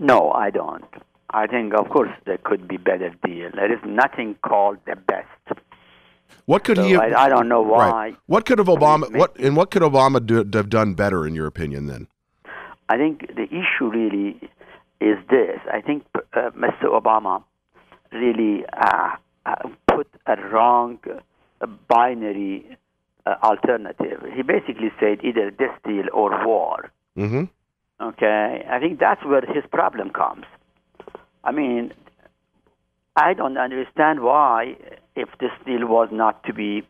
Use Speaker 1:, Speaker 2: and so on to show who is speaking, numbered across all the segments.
Speaker 1: No, I don't. I think, of course, there could be better deal. There is nothing called the best.
Speaker 2: What could
Speaker 1: so
Speaker 2: he have,
Speaker 1: I don't know why.
Speaker 2: Right. What could have Obama what could Obama have done better in your opinion then?
Speaker 1: I think the issue really is this. I think Mr. Obama really put a wrong binary alternative. He basically said either this deal or war.
Speaker 2: Mm-hmm.
Speaker 1: Okay? I think that's where his problem comes. I mean, I don't understand why, if this deal was not to be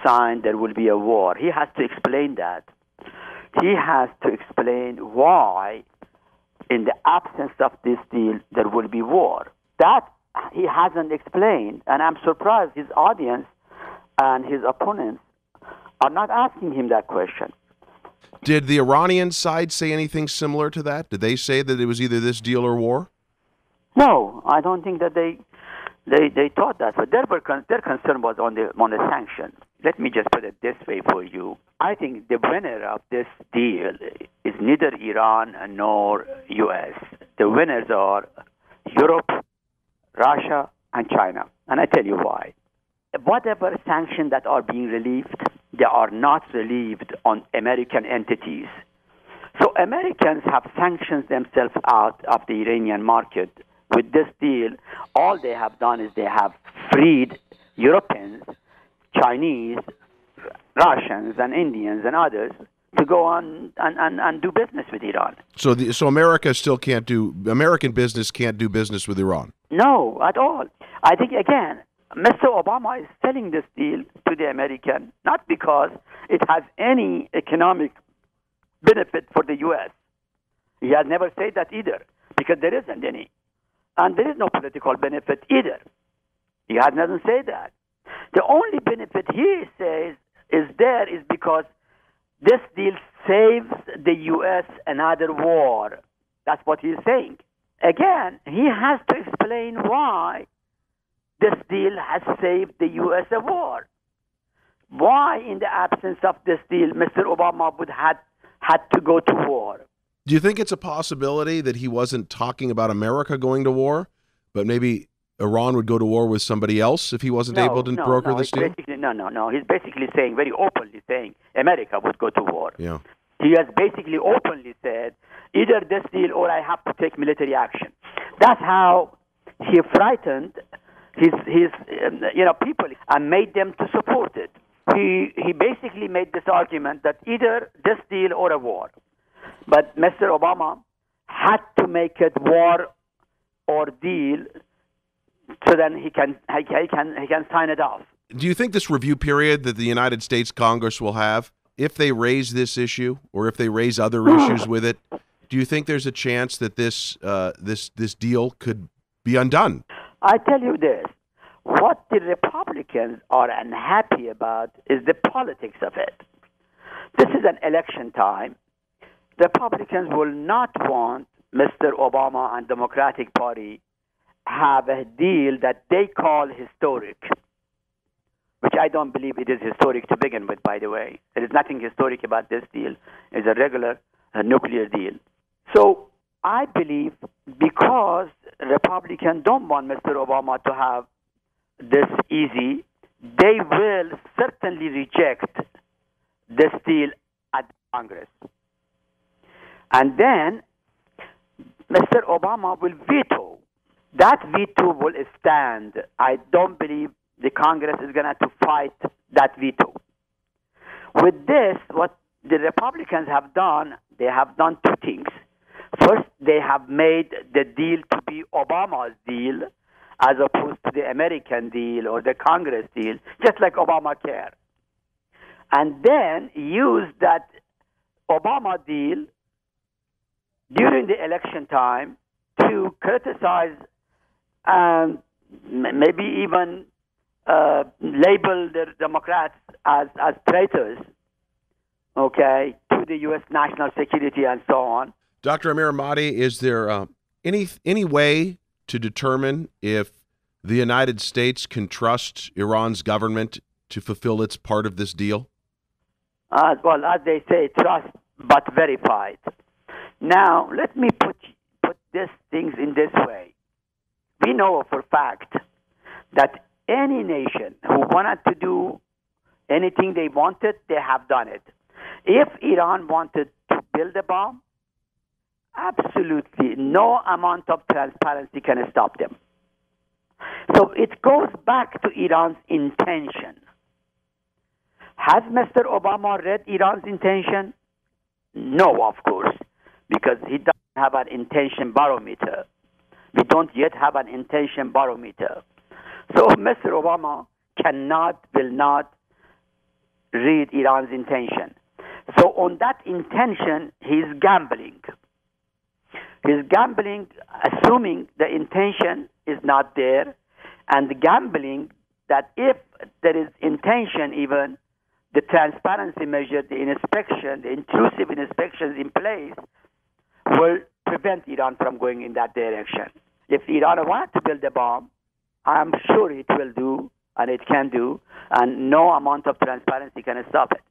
Speaker 1: signed, there will be a war. He has to explain that. He has to explain why, in the absence of this deal, there will be war. That he hasn't explained, and I'm surprised his audience and his opponents are not asking him that question.
Speaker 2: Did the Iranian side say anything similar to that? Did they say that it was either this deal or war?
Speaker 1: No, I don't think that they thought that. But their concern was on the sanctions. Let me just put it this way for you. I think the winner of this deal is neither Iran nor U.S. The winners are Europe, Russia, and China. And I tell you why. Whatever sanctions that are being relieved, they are not relieved on American entities. So Americans have sanctioned themselves out of the Iranian market. With this deal, all they have done is they have freed Europeans, Chinese, Russians, and Indians, and others to go on and do business with Iran.
Speaker 2: So America still can't do, American business can't do business with Iran?
Speaker 1: No, at all. I think, again, Mr. Obama is selling this deal to the American, not because it has any economic benefit for the U.S. He has never said that either, because there isn't any. And there is no political benefit either. He has never said that. The only benefit he says is because this deal saves the U.S. another war. That's what he's saying. Again, he has to explain why this deal has saved the U.S. a war. Why, in the absence of this deal, Mr. Obama would had to go to war.
Speaker 2: Do you think it's a possibility that he wasn't talking about America going to war, but maybe Iran would go to war with somebody else if he wasn't able to broker this deal?
Speaker 1: No. He's basically saying, very openly saying, America would go to war.
Speaker 2: Yeah.
Speaker 1: He has basically openly said, either this deal or I have to take military action. That's how he frightened his people and made them to support it. He basically made this argument that either this deal or a war. But Mr. Obama had to make it war or deal, so then he can sign it off.
Speaker 2: Do you think this review period that the United States Congress will have, if they raise this issue or if they raise other issues with it, do you think there's a chance that this deal could be undone?
Speaker 1: I tell you this. What the Republicans are unhappy about is the politics of it. This is an election time. Republicans will not want Mr. Obama and Democratic Party have a deal that they call historic, which I don't believe it is historic to begin with, by the way. There is nothing historic about this deal. It's a regular nuclear deal. So I believe because Republicans don't want Mr. Obama to have this easy, they will certainly reject this deal at Congress. And then Mr. Obama will veto. That veto will stand. I don't believe the Congress is going to have to fight that veto. With this, what the Republicans have done, they have done two things. First, they have made the deal to be Obama's deal as opposed to the American deal or the Congress deal, just like Obamacare. And then use that Obama deal during the election time to criticize and maybe even label the Democrats as traitors, okay, to the U.S. national security and so on.
Speaker 2: Dr. Amirahmadi, is there any way to determine if the United States can trust Iran's government to fulfill its part of this deal?
Speaker 1: Well, as they say, trust but verified. Now, let me put these things in this way. We know for a fact that any nation who wanted to do anything they wanted, they have done it. If Iran wanted to build a bomb, absolutely no amount of transparency can stop them. So it goes back to Iran's intention. Has Mr. Obama read Iran's intention? No, of course, because he doesn't have an intention barometer. We don't yet have an intention barometer. So Mr. Obama will not read Iran's intention. So on that intention, he's gambling. He's gambling, assuming the intention is not there, and gambling that if there is intention even, the transparency measure, the inspection, the intrusive inspections in place will prevent Iran from going in that direction. If Iran wants to build a bomb, I'm sure it will do, and it can do, and no amount of transparency can stop it.